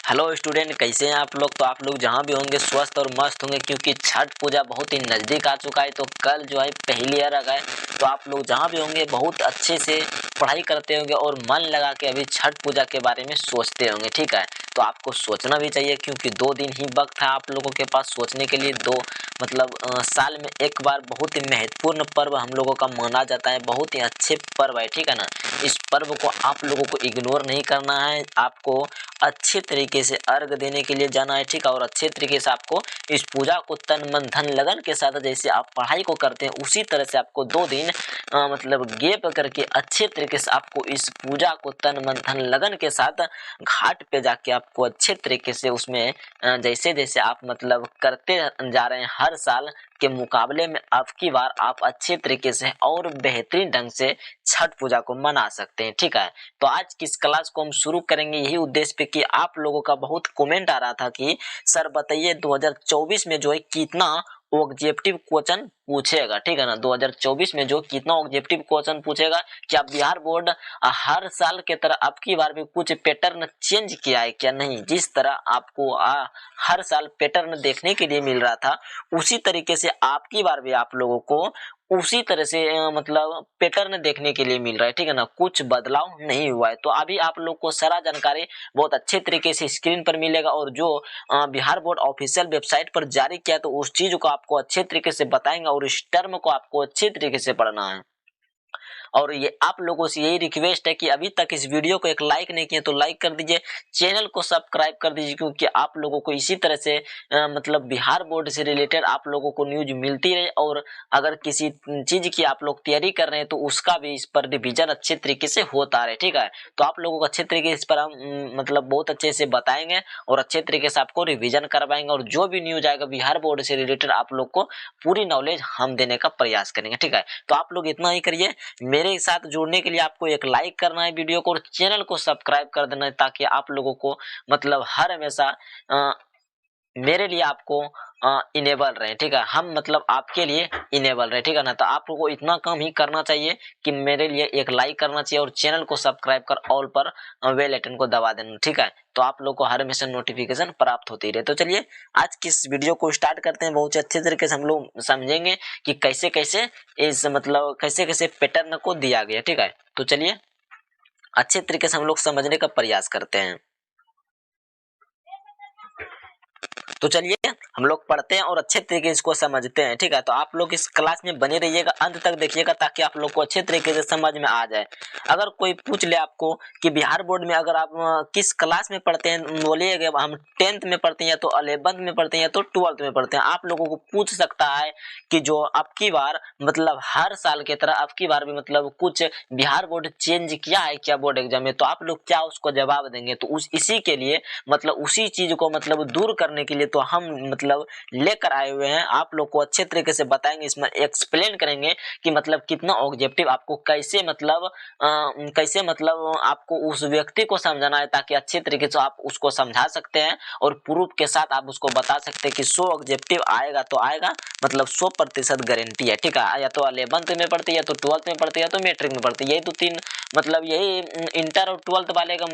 Hello student, कैसे हैं आप लोग। तो आप लोग जहां भी होंगे स्वस्थ और मस्त होंगे, क्योंकि छठ पूजा बहुत ही नज़दीक आ चुका है। तो कल जो है पहली अर्घ है। तो आप लोग जहां भी होंगे बहुत अच्छे से पढ़ाई करते होंगे और मन लगा के अभी छठ पूजा के बारे में सोचते होंगे। ठीक है, तो आपको सोचना भी चाहिए, क्योंकि 2 दिन ही वक्त है आप लोगों के पास सोचने के लिए। साल में एक बार बहुत ही महत्वपूर्ण पर्व हम लोगों का माना जाता है, बहुत ही अच्छे पर्व है। ठीक है ना, इस पर्व को आप लोगों को इग्नोर नहीं करना है। आपको अच्छे तरीके से अर्घ देने के लिए जाना है। ठीक है, और अच्छे तरीके से आपको इस पूजा को तन मन धन लगन के साथ, जैसे आप पढ़ाई को करते हैं उसी तरह से आपको 2 दिन गैप करके अच्छे तरीके से आपको इस पूजा को तन मन धन लगन के साथ घाट पे जाके आपको अच्छे तरीके से उसमें जैसे जैसे आप करते जा रहे हैं हर साल के मुकाबले में, अब की बार आप अच्छे तरीके से और बेहतरीन ढंग से छठ पूजा को मना सकते हैं। ठीक है, तो आज की इस क्लास को हम शुरू करेंगे यही उद्देश्य पे कि आप लोगों का बहुत कमेंट आ रहा था कि सर बताइए 2024 में जो है कितना ऑब्जेक्टिव क्वेश्चन पूछेगा। ठीक है ना, 2024 में जो कितना ऑब्जेक्टिव क्वेश्चन पूछेगा, क्या बिहार बोर्ड हर साल के तरह अब की बार भी कुछ पैटर्न चेंज किया है क्या। नहीं, जिस तरह आपको हर साल पैटर्न देखने के लिए मिल रहा था उसी तरीके से आपकी बार भी आप लोगों को उसी तरह से पैटर्न देखने के लिए मिल रहा है। ठीक है ना, कुछ बदलाव नहीं हुआ है। तो अभी आप लोग को सारा जानकारी बहुत अच्छे तरीके से स्क्रीन पर मिलेगा, और जो बिहार बोर्ड ऑफिशियल वेबसाइट पर जारी किया तो उस चीज को आपको अच्छे तरीके से बताएंगे, और इस टर्म को आपको अच्छे तरीके से पढ़ना है। और ये आप लोगों से यही रिक्वेस्ट है कि अभी तक इस वीडियो को एक लाइक नहीं किए तो लाइक कर दीजिए, चैनल को सब्सक्राइब कर दीजिए, क्योंकि आप लोगों को इसी तरह से बिहार बोर्ड से रिलेटेड आप लोगों को न्यूज मिलती रहे। और अगर किसी चीज की आप लोग तैयारी कर रहे हैं तो उसका भी इस पर रिवीजन अच्छे तरीके से होता रहे। ठीक है, तो आप लोगों को अच्छे तरीके से इस पर हम बहुत अच्छे से बताएंगे और अच्छे तरीके से आपको रिवीजन करवाएंगे, और जो भी न्यूज आएगा बिहार बोर्ड से रिलेटेड आप लोग को पूरी नॉलेज हम देने का प्रयास करेंगे। ठीक है, तो आप लोग इतना ही करिए, मेरे साथ जुड़ने के लिए आपको एक लाइक करना है वीडियो को, और चैनल को सब्सक्राइब कर देना है, ताकि आप लोगों को हर हमेशा मेरे लिए आपको इनेबल रहे। ठीक है, हम आपके लिए इनेबल रहे। ठीक है ना, तो आप लोगों को इतना काम ही करना चाहिए कि मेरे लिए एक लाइक करना चाहिए और चैनल को सब्सक्राइब कर ऑल पर बेल आइकन को दबा देना। ठीक है, तो आप लोग को हर हमेशा नोटिफिकेशन प्राप्त होती रहे। तो चलिए आज की इस वीडियो को स्टार्ट करते हैं। बहुत अच्छे तरीके से हम लोग समझेंगे कि कैसे कैसे कैसे कैसे पैटर्न को दिया गया। ठीक है, तो चलिए अच्छे तरीके से हम लोग समझने का प्रयास करते हैं। तो चलिए हम लोग पढ़ते हैं और अच्छे तरीके से इसको समझते हैं। ठीक है, तो आप लोग इस क्लास में बने रहिएगा, अंत तक देखिएगा, ताकि आप लोग को अच्छे तरीके से समझ में आ जाए। अगर कोई पूछ ले आपको कि बिहार बोर्ड में अगर आप किस क्लास में पढ़ते हैं, बोलिएगा हम 10th में पढ़ते हैं, या तो 11th में पढ़ते हैं, या तो 12th में पढ़ते हैं। आप लोगों को पूछ सकता है कि जो अब की बार हर साल की तरह अब की बार भी कुछ बिहार बोर्ड चेंज किया है क्या बोर्ड एग्जाम में, तो आप लोग क्या उसको जवाब देंगे। तो इसी के लिए उसी चीज को दूर करने के लिए तो हम लेकर आए हुए हैं, आप लोग को अच्छे तरीके से बताएंगे, इसमें एक्सप्लेन करेंगे कि कितना ऑब्जेक्टिव आपको कैसे आपको उस व्यक्ति को समझाना है, ताकि अच्छे तरीके से आप उसको समझा सकते हैं और प्रूफ के साथ आप उसको बता सकते हैं कि 100 ऑब्जेक्टिव आएगा तो आएगा, 100% गारंटी है। ठीक है, या तो 11th में पढ़ते, या तो 12th में पढ़ते, या तो मैट्रिक में पढ़ते, यही तो तीन यही इंटर और 12th वाले का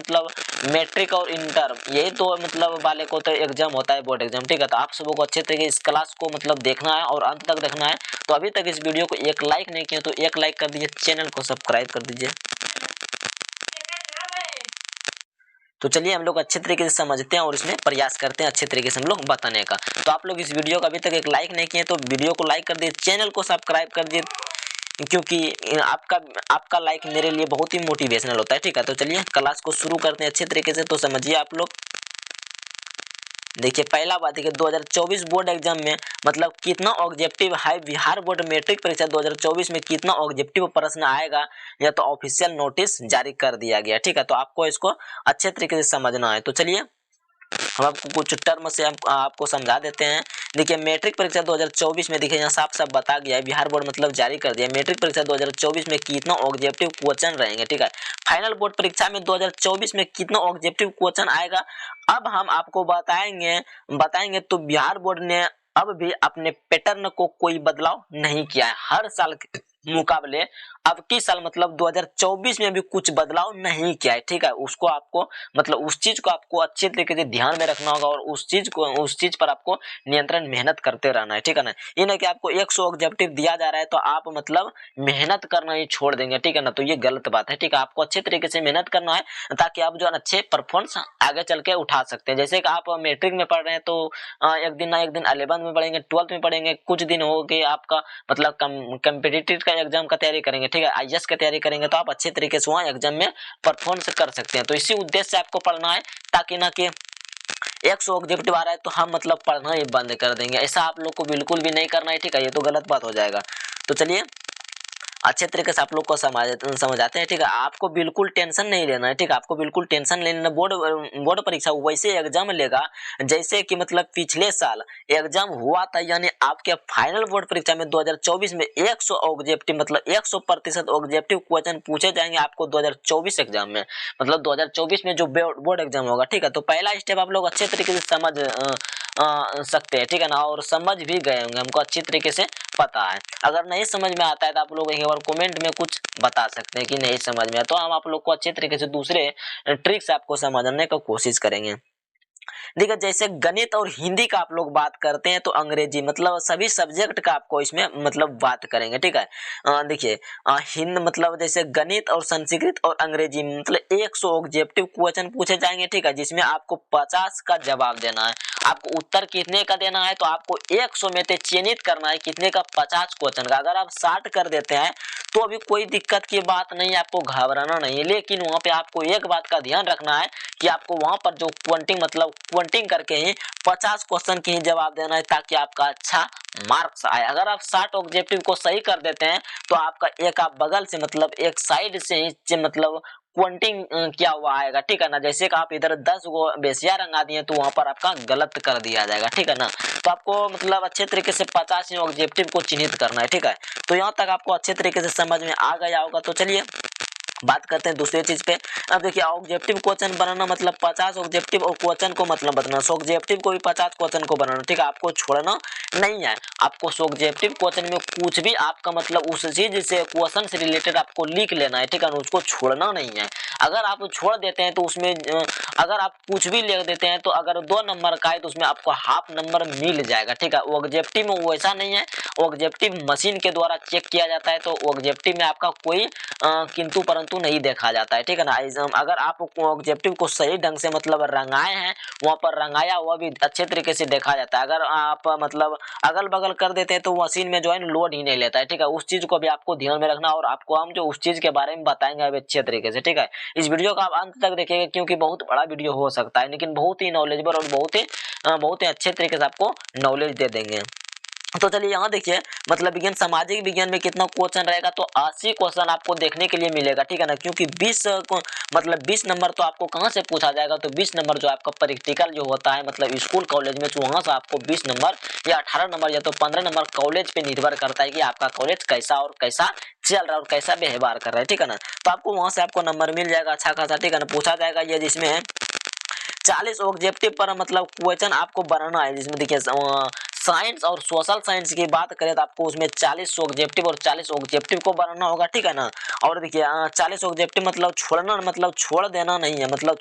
मैट्रिक और इंटर, यही तो वाले को तो एग्जाम होता है, बोर्ड एग्जाम। ठीक है, तो आप सबों को अच्छे तरीके इस क्लास को देखना है और अंत तक देखना है। तो अभी तक इस वीडियो को एक लाइक नहीं किया तो एक लाइक कर दीजिए, चैनल को सब्सक्राइब कर दीजिए। तो चलिए हम लोग अच्छे तरीके से समझते हैं और इसमें प्रयास करते हैं अच्छे तरीके से हम लोग बताने का। तो आप लोग इस वीडियो को अभी तक एक लाइक नहीं किए तो वीडियो को लाइक कर दीजिए, चैनल को सब्सक्राइब कर दीजिए, क्योंकि आपका लाइक मेरे लिए बहुत ही मोटिवेशनल होता है। ठीक है, तो चलिए क्लास को शुरू करते हैं अच्छे तरीके से। तो समझिए आप लोग, देखिए पहला बात है कि 2024 बोर्ड एग्जाम में कितना ऑब्जेक्टिव है, बिहार बोर्ड मैट्रिक परीक्षा 2024 में कितना ऑब्जेक्टिव प्रश्न आएगा, या तो ऑफिशियल नोटिस जारी कर दिया गया। ठीक है, तो आपको इसको अच्छे तरीके से समझना है। तो चलिए हम आपको कुछ टर्म से आपको समझा देते हैं। देखिए मैट्रिक परीक्षा 2024 में देखिए यहाँ साफ साफ बता गया है, बिहार बोर्ड जारी कर दिया मैट्रिक परीक्षा 2024 में कितना ऑब्जेक्टिव क्वेश्चन रहेंगे। ठीक है, फाइनल बोर्ड परीक्षा में 2024 में कितना ऑब्जेक्टिव क्वेश्चन आएगा, अब हम आपको बताएंगे। तो बिहार बोर्ड ने अब भी अपने पैटर्न को कोई बदलाव नहीं किया है, हर साल मुकाबले अब की साल मतलब 2024 में भी कुछ बदलाव नहीं किया है, ठीक है। उसको आपको मतलब उस चीज को आपको अच्छे तरीके से ध्यान में रखना होगा और उस चीज पर आपको नियंत्रण मेहनत करते रहना है, ठीक है ना। ये नहीं कि आपको 100 ऑब्जेक्टिव दिया जा रहा है तो आप मतलब मेहनत करना ही छोड़ देंगे, ठीक है ना, तो ये गलत बात है, ठीक है। आपको अच्छे तरीके से मेहनत करना है ताकि आप जो अच्छे परफॉर्मेंस आगे चल के उठा सकते हैं। जैसे कि आप मैट्रिक में पढ़ रहे हैं तो एक दिन ना एक दिन 11 में पढ़ेंगे, 12 में पढ़ेंगे, कुछ दिन हो गए आपका मतलब कम्पिटिटिव का एग्जाम का तैयारी करेंगे, ठीक है, आईएएस का तैयारी करेंगे तो आप अच्छे तरीके से वहां एग्जाम में परफॉर्मेंस कर सकते हैं। तो इसी उद्देश्य से आपको पढ़ना है ताकि ना कि 100 ऑब्जेक्टिव आ रहा है तो हम मतलब पढ़ना ही बंद कर देंगे, ऐसा आप लोग को बिल्कुल भी नहीं करना है, ठीक है, ये तो गलत बात हो जाएगा। तो चलिए अच्छे तरीके से आप लोग को समझाते हैं, ठीक है। आपको बिल्कुल टेंशन नहीं लेना है, ठीक है, आपको बिल्कुल टेंशन नहीं लेना। बोर्ड परीक्षा वैसे एग्जाम लेगा जैसे कि मतलब पिछले साल एग्जाम हुआ था, यानी आपके फाइनल बोर्ड परीक्षा में 2024 में 100 ऑब्जेक्टिव मतलब 100% ऑब्जेक्टिव क्वेश्चन पूछे जाएंगे आपको 2024 एग्जाम में, मतलब 2024 में जो बोर्ड एग्जाम होगा, ठीक है। तो पहला स्टेप आप लोग अच्छे तरीके से समझ सकते हैं, ठीक है ना, और समझ भी गए होंगे, हमको अच्छी तरीके से पता है। अगर नहीं समझ में आता है तो आप लोग एक बार कमेंट में कुछ बता सकते हैं कि नहीं समझ में आया, तो हम आप लोग को अच्छे तरीके से दूसरे ट्रिक्स आपको समझाने की कोशिश करेंगे। देखिए जैसे गणित और हिंदी का आप लोग बात करते हैं तो अंग्रेजी मतलब सभी सब्जेक्ट का आपको इसमें मतलब बात करेंगे, ठीक है। देखिए हिंद मतलब जैसे गणित और संस्कृत और अंग्रेजी मतलब 100 ऑब्जेक्टिव क्वेश्चन पूछे जाएंगे, ठीक है, जिसमें आपको 50 का जवाब देना है। आपको उत्तर कितने का देना है तो आपको 100 में से चयनित करना है कितने का, 50 क्वेश्चन का। अगर आप 60 कर देते हैं तो अभी कोई दिक्कत की बात नहीं है, आपको घबराना नहीं है, लेकिन वहां पे आपको एक बात का ध्यान रखना है कि आपको वहां पर जो क्वंटिंग करके ही 50 क्वेश्चन के ही जवाब देना है ताकि आपका अच्छा मार्क्स आए। अगर आप 60 ऑब्जेक्टिव को सही कर देते हैं तो आपका एक आप बगल से मतलब एक साइड से ही मतलब क्वंटिंग किया हुआ आएगा, ठीक है ना। जैसे कि आप इधर 10 गो बेसिया रंगा दिए तो वहां पर आपका गलत कर दिया जाएगा, ठीक है ना। तो आपको मतलब अच्छे तरीके से 50 ऑब्जेक्टिव को चिन्हित करना है, ठीक है। तो यहाँ तक आपको अच्छे तरीके से समझ में आ गया होगा। तो चलिए बात करते हैं दूसरी चीज पे। अब देखिए ऑब्जेक्टिव क्वेश्चन बनाना मतलब 50 ऑब्जेक्टिव और क्वेश्चन को मतलब बताना, ऑब्जेक्टिव को भी 50 क्वेश्चन को बनाना, ठीक है, आपको छोड़ना नहीं है। आपको ऑब्जेक्टिव क्वेश्चन में कुछ भी आपका मतलब उस चीज से क्वेश्चन से रिलेटेड आपको लिख लेना है, ठीक है, उसको छोड़ना नहीं है। अगर आप छोड़ देते हैं तो उसमें अगर आप कुछ भी लिख देते हैं तो अगर 2 नंबर का है तो उसमें आपको हाफ नंबर मिल जाएगा, ठीक है। ऑब्जेक्टिव में वैसा नहीं है, ऑब्जेक्टिव मशीन के द्वारा चेक किया जाता है तो ऑब्जेक्टिव में आपका कोई किंतु परंतु नहीं देखा जाता है, ठीक है ना। अगर आप ऑब्जेक्टिव को सही ढंग से मतलब रंगाए हैं वहां पर रंगाया हुआ भी अच्छे तरीके से देखा जाता है। अगर आप मतलब अगल बगल कर देते हैं तो मशीन में जो है लोड ही नहीं लेता है, ठीक है। उस चीज को भी आपको ध्यान में रखना और आपको हम जो उस चीज के बारे में बताएंगे अभी अच्छे तरीके से, ठीक है। इस वीडियो का आप अंत तक देखिएगा क्योंकि बहुत बड़ा वीडियो हो सकता है लेकिन बहुत ही नॉलेजेबल और बहुत ही अच्छे तरीके से आपको नॉलेज दे देंगे। तो चलिए यहाँ देखिए मतलब विज्ञान सामाजिक विज्ञान में कितना क्वेश्चन रहेगा तो 80 क्वेश्चन आपको देखने के लिए मिलेगा, ठीक है ना, क्योंकि 20 नंबर तो आपको कहाँ से पूछा जाएगा तो 20 नंबर जो आपका प्रैक्टिकल जो होता है मतलब स्कूल कॉलेज में, तो वहां से आपको 20 नंबर या 18 नंबर या तो 15 नंबर कॉलेज पे निर्भर करता है कि आपका कॉलेज कैसा और कैसा चल रहा है और कैसा व्यवहार कर रहा है, ठीक है ना। तो आपको वहां से आपको नंबर मिल जाएगा अच्छा खासा, ठीक है ना। पूछा जाएगा ये जिसमें 40 ऑब्जेक्टिव पर मतलब क्वेश्चन आपको बनाना है, जिसमें देखिए साइंस और सोशल साइंस की बात करें तो आपको उसमें 40 ऑब्जेक्टिव और 40 ऑब्जेक्टिव को बनाना होगा, ठीक है ना। और देखिए 40 ऑब्जेक्टिव मतलब छोड़ना मतलब छोड़ देना नहीं है, मतलब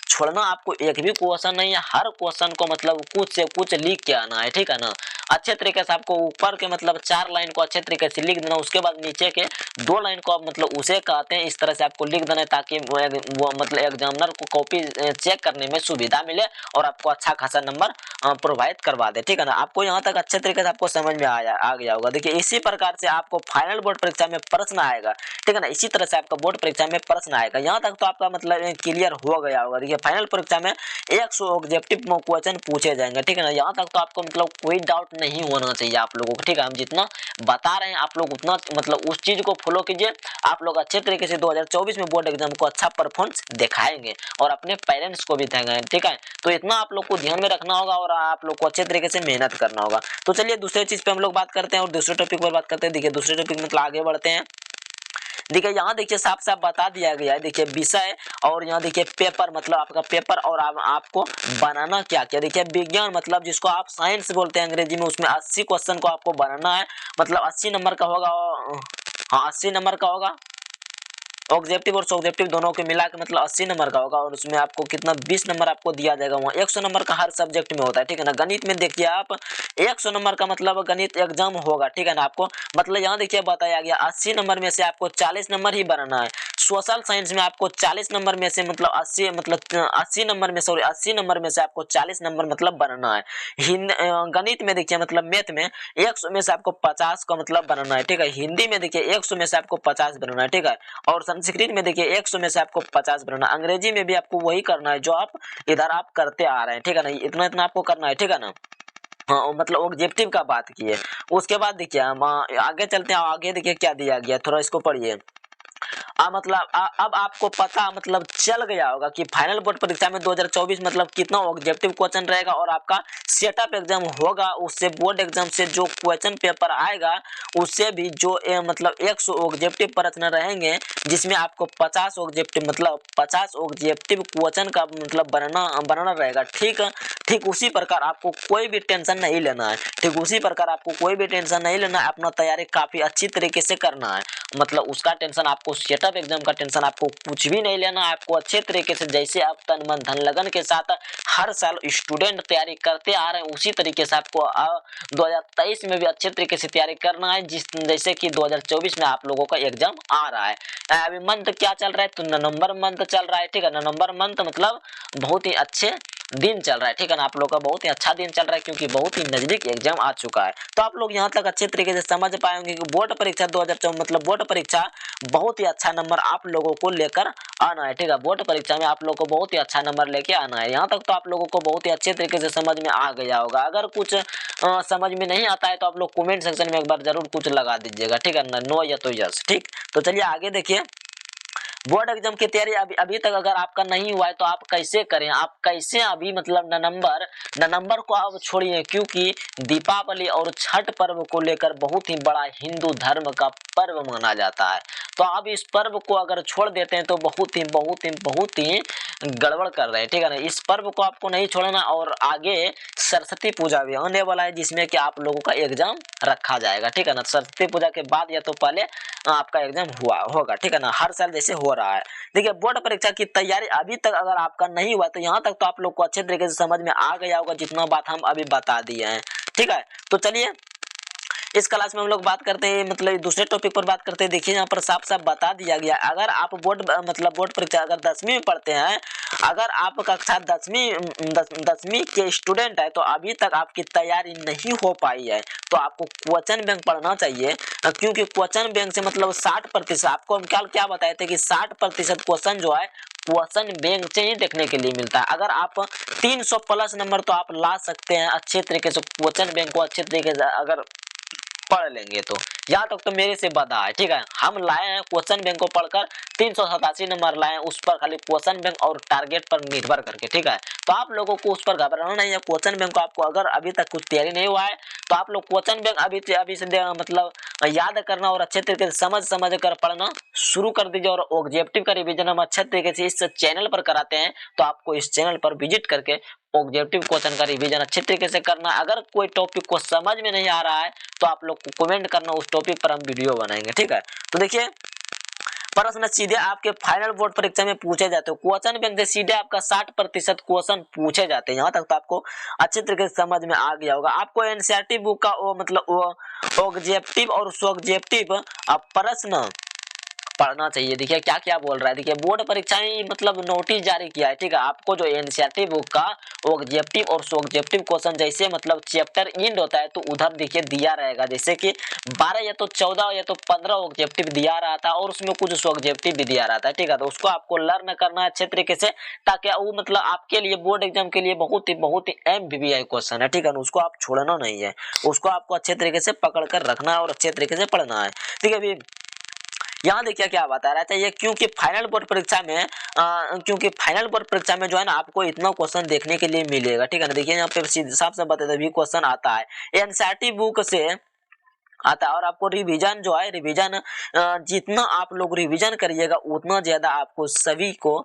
छोड़ना आपको एक भी क्वेश्चन नहीं है, हर क्वेश्चन को मतलब कुछ से कुछ लिख के आना है, ठीक है ना। अच्छे तरीके से आपको ऊपर के मतलब 4 लाइन को अच्छे तरीके से लिख देना, उसके बाद नीचे के 2 लाइन को आप मतलब उसे कहते हैं इस तरह से आपको लिख देना है ताकि वो मतलब एग्जामिनर को कॉपी चेक करने में सुविधा मिले और आपको अच्छा खासा नंबर प्रोवाइड करवा दे, ठीक है ना। आपको यहाँ तक अच्छे तरीके से आपको समझ में आ गया होगा। देखिए इसी प्रकार से आपको फाइनल बोर्ड परीक्षा में प्रश्न आएगा, ठीक है ना, इसी तरह से आपका बोर्ड परीक्षा में प्रश्न आएगा। यहाँ तक तो आपका मतलब क्लियर हो गया होगा। देखिए फाइनल परीक्षा में 100 ऑब्जेक्टिव क्वेश्चन पूछे जाएंगे, ठीक है ना। यहाँ तक तो आपको मतलब कोई डाउट नहीं होना चाहिए आप लोगों को, ठीक है। हम जितना बता रहे हैं आप लोग उतना मतलब उस चीज को फॉलो कीजिए, आप लोग अच्छे तरीके से 2024 में बोर्ड एग्जाम को अच्छा परफॉर्मेंस दिखाएंगे और अपने पेरेंट्स को भी दिखाएंगे, ठीक है। तो इतना आप लोग को ध्यान में रखना होगा और आप लोग को अच्छे तरीके से मेहनत करना होगा। तो चलिए दूसरे चीज पे हम लोग बात करते हैं और दूसरे टॉपिक पर बात करते हैं। देखिए दूसरे टॉपिक मतलब आगे बढ़ते हैं। देखिए यहाँ देखिए साफ साफ बता दिया गया है, देखिए विषय और यहाँ देखिए पेपर मतलब आपका पेपर और आपको बनाना क्या क्या। देखिए विज्ञान मतलब जिसको आप साइंस बोलते हैं अंग्रेजी में, उसमें 80 क्वेश्चन को आपको बनाना है, मतलब 80 नंबर का होगा हाँ 80 नंबर का होगा, ऑब्जेक्टिव और सब्जेक्टिव दोनों के मिला के मतलब 80 नंबर का होगा, और उसमें आपको कितना 20 नंबर आपको दिया जाएगा, वहाँ 100 नंबर का हर सब्जेक्ट में होता है, ठीक है ना। गणित में देखिए आप 100 नंबर का मतलब गणित एग्जाम होगा, ठीक है ना। आपको मतलब यहाँ देखिए बताया गया 80 नंबर में से आपको 40 नंबर ही बनाना है। सोशल साइंस में आपको 40 नंबर में से मतलब 80 मतलब 80 नंबर में सॉरी 80 नंबर में से आपको 40 नंबर मतलब बनाना है। गणित में देखिए मतलब मैथ में 100 में से आपको 50 का मतलब बनाना है, ठीक है। हिंदी में देखिए 100 में से आपको 50 बनाना है, ठीक है। और संस्कृत में देखिए 100 में से आपको 50 बनाना है। अंग्रेजी में भी आपको वही करना है जो आप इधर आप करते आ रहे हैं, ठीक है ना। इतना इतना आपको करना है, ठीक है ना। हाँ मतलब ऑब्जेक्टिव का बात की है। उसके बाद देखिए हम आगे चलते हैं, आगे देखिए क्या दिया गया, थोड़ा इसको पढ़िए। मतलब अब आपको पता मतलब चल गया होगा कि फाइनल बोर्ड परीक्षा में 2024 मतलब कितना ऑब्जेक्टिव क्वेश्चन रहेगा, और आपका सेटअप एग्जाम होगा, उससे बोर्ड एग्जाम से जो क्वेश्चन पेपर आएगा उससे भी जो मतलब 100 ऑब्जेक्टिव प्रश्न रहेंगे, जिसमें आपको 50 ऑब्जेक्टिव मतलब 50 ऑब्जेक्टिव क्वेश्चन का मतलब बनाना रहेगा, ठीक है। ठीक उसी प्रकार आपको कोई भी टेंशन नहीं लेना है, ठीक उसी प्रकार आपको कोई भी टेंशन नहीं लेना है, अपना तैयारी काफी अच्छी तरीके से करना है। मतलब उसका टेंशन आपको सेटअप एग्जाम का टेंशन आपको कुछ भी नहीं लेना है। आपको अच्छे तरीके से जैसे आप तन मन धन लगन के साथ हर साल स्टूडेंट तैयारी करते आ रहे हैं, उसी तरीके से आपको 2023 में भी अच्छे तरीके से तैयारी करना है, जिस जैसे कि 2024 में आप लोगों का एग्जाम आ रहा है। अभी मंथ क्या चल रहा है, तो नवंबर मंथ चल रहा है, ठीक है। नवंबर मंथ मतलब बहुत ही अच्छे दिन चल रहा है, ठीक है ना। आप लोग का बहुत ही अच्छा दिन चल रहा है, क्योंकि बहुत ही नजदीक एग्जाम आ चुका है। तो आप लोग यहाँ तक अच्छे तरीके से समझ पाएंगे कि बोर्ड परीक्षा 2024 मतलब बोर्ड परीक्षा बहुत ही अच्छा नंबर आप लोगों को लेकर आना है, ठीक है। बोर्ड परीक्षा में आप लोगों को बहुत ही अच्छा नंबर लेके आना है। यहाँ तक तो आप लोगों को बहुत ही अच्छे तरीके से समझ में आ गया होगा। अगर कुछ समझ में नहीं आता है तो आप लोग कमेंट सेक्शन में एक बार जरूर कुछ लगा दीजिएगा, ठीक है ना, नो या तो यस, ठीक। तो चलिए आगे देखिए। बोर्ड एग्जाम की तैयारी अभी अभी तक अगर आपका नहीं हुआ है तो आप कैसे करें, आप कैसे अभी मतलब नवंबर को आप छोड़िए, क्योंकि दीपावली और छठ पर्व को लेकर बहुत ही बड़ा हिंदू धर्म का पर्व माना जाता है। तो आप इस पर्व को अगर छोड़ देते हैं तो बहुत ही गड़बड़ कर रहे हैं, ठीक है ना। इस पर्व को आपको नहीं छोड़ना, और आगे सरस्वती पूजा भी आने वाला है, जिसमें कि आप लोगों का एग्जाम रखा जाएगा, ठीक है ना। सरस्वती पूजा के बाद या तो पहले आपका एग्जाम हुआ होगा, ठीक है ना, हर साल जैसे हो रहा है। देखिए बोर्ड परीक्षा की तैयारी अभी तक अगर आपका नहीं हुआ तो यहाँ तक तो आप लोग को अच्छे तरीके से समझ में आ गया होगा, जितना बात हम अभी बता दिए हैं, ठीक है। तो चलिए इस क्लास में हम लोग बात करते हैं मतलब दूसरे टॉपिक पर बात करते हैं। देखिए यहाँ पर साफ साफ बता दिया गया, अगर आप बोर्ड परीक्षा अगर 10वीं में पढ़ते हैं, अगर आप कक्षा 10वीं के स्टूडेंट है, तो अभी तक आपकी तैयारी नहीं हो पाई है, तो आपको क्वेश्चन बैंक पढ़ना चाहिए। क्योंकि क्वेश्चन बैंक से मतलब 60%, आपको हम क्या बताए थे कि 60% क्वेश्चन जो है क्वेश्चन बैंक से ही देखने के लिए मिलता है। अगर आप 300 प्लस नंबर तो आप ला सकते हैं अच्छे तरीके से, क्वेश्चन बैंक को अच्छे तरीके से अगर पढ़ लेंगे तो। यहाँ तक तो मेरे से बता है, ठीक है। हम लाए हैं क्वेश्चन बैंक को पढ़कर 387 नंबर लाए हैं, उस पर खाली क्वेश्चन बैंक और टारगेट पर निर्भर करके, ठीक है। तो आप लोगों को उस पर घबराना नहीं है। क्वेश्चन बैंक को आपको अगर अभी तक कुछ तैयारी नहीं हुआ है तो आप लोग क्वेश्चन बैंक अभी से मतलब याद करना और अच्छे तरीके से समझ कर पढ़ना शुरू कर दीजिए। और ऑब्जेक्टिव का रिवीजन हम अच्छे तरीके से इस चैनल पर कराते हैं, तो आपको इस चैनल पर विजिट करके ऑब्जेक्टिव क्वेश्चन का रिवीजन अच्छे तरीके से करना। अगर कोई टॉपिक को समझ में नहीं आ रहा है तो आप लोग को कमेंट करना, उस टॉपिक पर हम वीडियो बनाएंगे, ठीक है। तो देखिए प्रश्न सीधे आपके फाइनल बोर्ड परीक्षा में पूछे जाते हैं, क्वेश्चन बैंक से सीधे आपका 60% क्वेश्चन पूछे जाते हैं। यहाँ तक तो आपको अच्छे तरीके से समझ में आ गया होगा। आपको एनसीईआरटी बुक का वो मतलब वो ऑब्जेक्टिव और सब्जेक्टिव प्रश्न पढ़ना चाहिए। देखिए क्या क्या बोल रहा है, देखिए बोर्ड परीक्षा में मतलब नोटिस जारी किया है, ठीक है। आपको जो एनसीईआरटी बुक का ऑब्जेक्टिव और सब्जेक्टिव क्वेश्चन जैसे मतलब चैप्टर एंड होता है तो उधर देखिए दिया रहेगा, जैसे कि 12 या तो 14 या तो 15 ऑब्जेक्टिव दिया रहा था, और उसमें कुछ सब्जेक्टिव भी दिया रहा था, ठीक है। तो उसको आपको लर्न करना है अच्छे तरीके से, ताकि वो मतलब आपके लिए बोर्ड एग्जाम के लिए बहुत ही MBBI क्वेश्चन है, ठीक है। उसको आप छोड़ना नहीं है, उसको आपको अच्छे तरीके से पकड़ कर रखना है और अच्छे तरीके से पढ़ना है, ठीक है। अभी यहाँ देखिए क्या बता रहा था ये, क्योंकि फाइनल बोर्ड परीक्षा में जो है ना आपको इतना क्वेश्चन देखने के लिए मिलेगा, ठीक है ना। देखिए यहाँ पे साफ साफ बताते भी क्वेश्चन आता है एनसीईआरटी बुक से आता है। और आपको रिवीजन जो है, रिवीजन जितना आप लोग रिवीजन करिएगा उतना ज्यादा आपको सभी को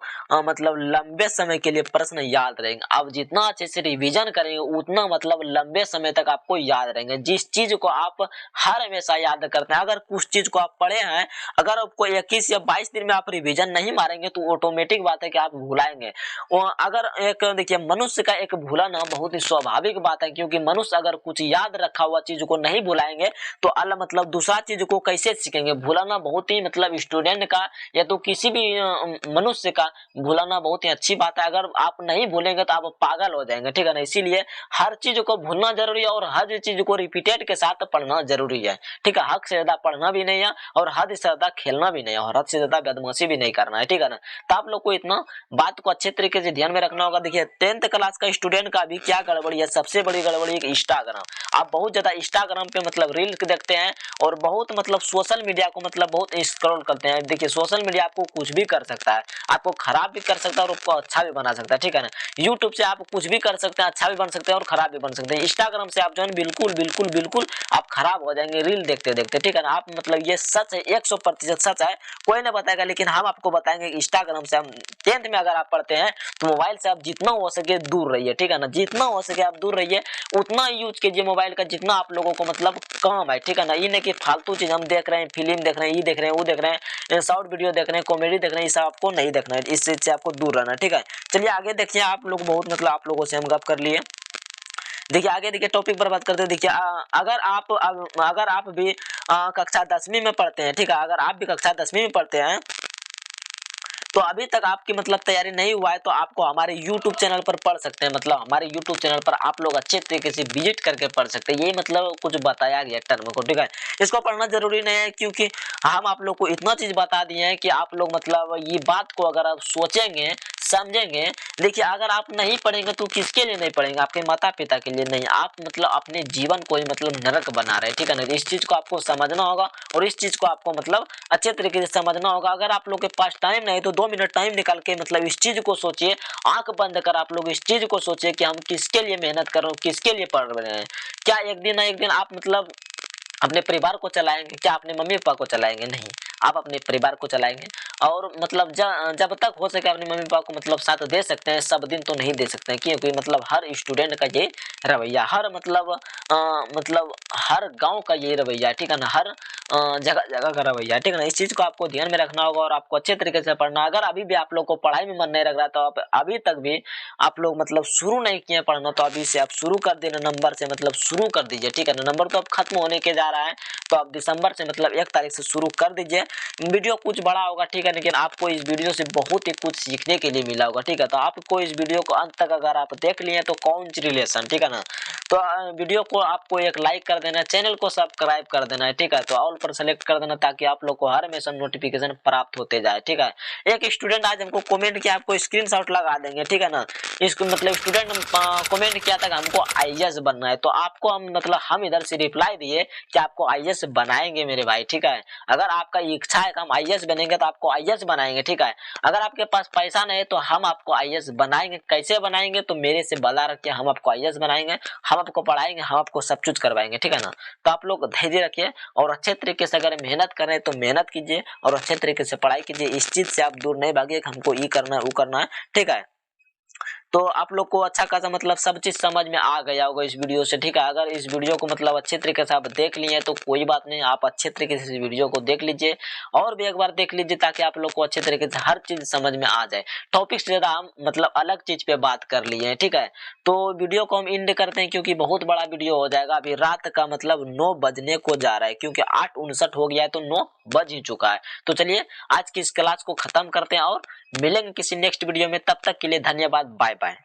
मतलब लंबे समय के लिए प्रश्न याद रहेंगे। आप जितना अच्छे से रिवीजन करेंगे उतना मतलब लंबे समय तक आपको याद रहेंगे। जिस चीज को आप हर हमेशा याद करते हैं, अगर कुछ चीज को आप पढ़े हैं, अगर आपको 21 या 22 दिन में आप रिवीजन नहीं मारेंगे तो ऑटोमेटिक बात है कि आप भुलाएंगे। अगर एक देखिए, मनुष्य का एक भूलना बहुत ही स्वाभाविक बात है, क्योंकि मनुष्य अगर कुछ याद रखा हुआ चीज को नहीं भुलाएंगे तो अल्लाह मतलब दूसरा चीज को कैसे सीखेंगे। भूलना बहुत ही मतलब स्टूडेंट का या तो किसी भी मनुष्य का भूलना बहुत ही अच्छी बात है। अगर आप नहीं भूलेंगे तो आप पागल हो जाएंगे, ठीक है ना। इसीलिए हर चीज को भूलना जरूरी है और हर चीज को रिपीटेड के साथ पढ़ना जरूरी है, ठीक है। हद से ज्यादा पढ़ना भी नहीं है और हद से ज्यादा खेलना भी नहीं है और हद से ज्यादा बदमाशी भी नहीं करना है, ठीक है ना। तो आप लोग को इतना बात को अच्छे तरीके से ध्यान में रखना होगा। देखिए 10th क्लास का स्टूडेंट का भी क्या गड़बड़ी है, सबसे बड़ी गड़बड़ी है इंस्टाग्राम। आप बहुत ज्यादा इंस्टाग्राम पे मतलब रील्स देखते हैं और बहुत मतलब सोशल मीडिया को मतलब बहुत स्क्रॉल करते हैं। देखिए सोशल मीडिया आपको कुछ भी कर सकता है, आपको खराब भी कर सकता है और आपको अच्छा भी बना सकता है, ठीक है ना। यूट्यूब से आप कुछ भी कर सकते हैं, अच्छा भी बन सकते हैं और खराब भी बन सकते हैं। इंस्टाग्राम से आप जो है बिल्कुल बिल्कुल बिल्कुल आप खराब हो जाएंगे रील देखते देखते, ठीक है ना। आप मतलब ये सच है, 100% सच है, कोई नहीं बताएगा, लेकिन हम आपको बताएंगे इंस्टाग्राम से। हम 10th में अगर आप पढ़ते हैं तो मोबाइल से आप जितना हो सके दूर रहिए, ठीक है ना। जितना हो सके आप दूर रहिए, उतना यूज कीजिए मोबाइल का जितना आप लोगों को मतलब काम है, ठीक है ना। ये नहीं कि फालतू चीज हम देख रहे हैं, फिल्म देख रहे हैं, ये देख रहे हैं, वो देख रहे हैं, शॉर्ट वीडियो देख रहे हैं, कॉमेडी देख रहे हैं, ये सब आपको नहीं देखना है, इस चीज से आपको दूर रहना है, ठीक है। चलिए आगे देखिए, आप लोग बहुत मतलब आप लोगों से हम गप कर लिए। देखिए आगे देखिए टॉपिक पर बात करते हैं। देखिए अगर आप भी कक्षा 10वीं में पढ़ते हैं, ठीक है, अगर आप भी कक्षा 10वीं में पढ़ते हैं तो अभी तक आपकी मतलब तैयारी नहीं हुआ है तो आपको हमारे YouTube चैनल पर पढ़ सकते हैं। मतलब हमारे YouTube चैनल पर आप लोग अच्छे तरीके से विजिट करके पढ़ सकते हैं। ये मतलब कुछ बताया गया टर्म को, ठीक है। इसको पढ़ना जरूरी नहीं है क्योंकि हम आप लोग को इतना चीज बता दिए हैं कि आप लोग मतलब ये बात को अगर आप सोचेंगे समझेंगे। देखिए अगर आप नहीं पढ़ेंगे तो किसके लिए नहीं पढ़ेंगे, आपके माता पिता के लिए नहीं, आप मतलब अपने जीवन को ही मतलब नरक बना रहे हैं, ठीक है ना। इस चीज को आपको समझना होगा और इस चीज को आपको मतलब अच्छे तरीके से समझना होगा। अगर आप लोग के पास टाइम नहीं तो 2 मिनट टाइम निकाल के मतलब इस चीज को सोचिए, आंख बंद कर आप लोग इस चीज को सोचिए कि हम किसके लिए मेहनत कर रहे हैं, किसके लिए पढ़ रहे हैं। क्या एक दिन ना एक दिन आप मतलब अपने परिवार को चलाएंगे? क्या अपने मम्मी पापा को चलाएंगे? नहीं, आप अपने परिवार को चलाएंगे। और मतलब जब तक हो सके अपने मम्मी पापा को मतलब साथ दे सकते हैं, सब दिन तो नहीं दे सकते हैं, क्योंकि मतलब हर स्टूडेंट का ये रवैया, हर मतलब हर गांव का ये रवैया, ठीक है ना। हर जगह जगह का रवैया, ठीक है ना। इस चीज को आपको ध्यान में रखना होगा और आपको अच्छे तरीके से पढ़ना। अगर अभी भी आप लोग को पढ़ाई में मन नहीं लग रहा तो आप अभी तक भी आप लोग मतलब शुरू नहीं किए पढ़ना तो अभी से आप शुरू कर देना, नंबर से मतलब शुरू कर दीजिए, ठीक है ना। नंबर तो अब खत्म होने के जा रहा है तो आप दिसंबर से मतलब 1 तारीख से शुरू कर दीजिए। वीडियो कुछ बड़ा होगा, ठीक है, लेकिन आपको इस वीडियो से बहुत ही कुछ सीखने के लिए मिला होगा, ठीक है। तो आपको इस वीडियो को अंत तक अगर आप देख लिए तो कौन सी रिलेशन, ठीक है ना। तो वीडियो को आपको एक लाइक कर देना है, चैनल को सब्सक्राइब कर देना है, ठीक है। तो ऑल पर सेलेक्ट कर देना ताकि आप लोग को हर हमेशा नोटिफिकेशन प्राप्त होते जाए, ठीक है। एक स्टूडेंट आज हमको कमेंट किया, आपको स्क्रीनशॉट लगा देंगे, ठीक है ना। इसको मतलब स्टूडेंट कमेंट किया था कि हमको आईएएस बनना है, तो आपको हम इधर से रिप्लाई दिए कि आपको आईएएस बनाएंगे मेरे भाई, ठीक है। अगर आपका इच्छा है कि हम आईएएस बनेंगे तो आपको आईएएस बनाएंगे, ठीक है। अगर आपके पास पैसा नहीं है तो हम आपको आईएएस बनाएंगे। कैसे बनाएंगे तो मेरे से बता रखिए, हम आपको आईएएस बनाएंगे, हम आपको पढ़ाएंगे, हम आपको सब कुछ करवाएंगे, ठीक है ना। तो आप लोग धैर्य रखिए और अच्छे तरीके से अगर मेहनत कर रहे हैं तो मेहनत कीजिए और अच्छे तरीके से पढ़ाई कीजिए। इस चीज से आप दूर नहीं भागिए कि हमको ये करना है वो करना है, ठीक है। तो आप लोग को अच्छा खासा मतलब सब चीज समझ में आ गया होगा इस वीडियो से, ठीक है। अगर इस वीडियो को मतलब अच्छे तरीके से आप देख लिए तो कोई बात नहीं, आप अच्छे तरीके से इस वीडियो को देख लीजिए और भी एक बार देख लीजिए ताकि आप लोग को अच्छे तरीके से हर चीज समझ में आ जाए। टॉपिक से ज्यादा हम मतलब अलग चीज पे बात कर लिए हैं, ठीक है। तो वीडियो को हम एंड करते हैं क्योंकि बहुत बड़ा वीडियो हो जाएगा। अभी रात का मतलब 9 बजने को जा रहा है क्योंकि 8:59 हो गया है तो 9 बज ही चुका है। तो चलिए आज की इस क्लास को खत्म करते हैं और मिलेंगे किसी नेक्स्ट वीडियो में, तब तक के लिए धन्यवाद, बाय बाय।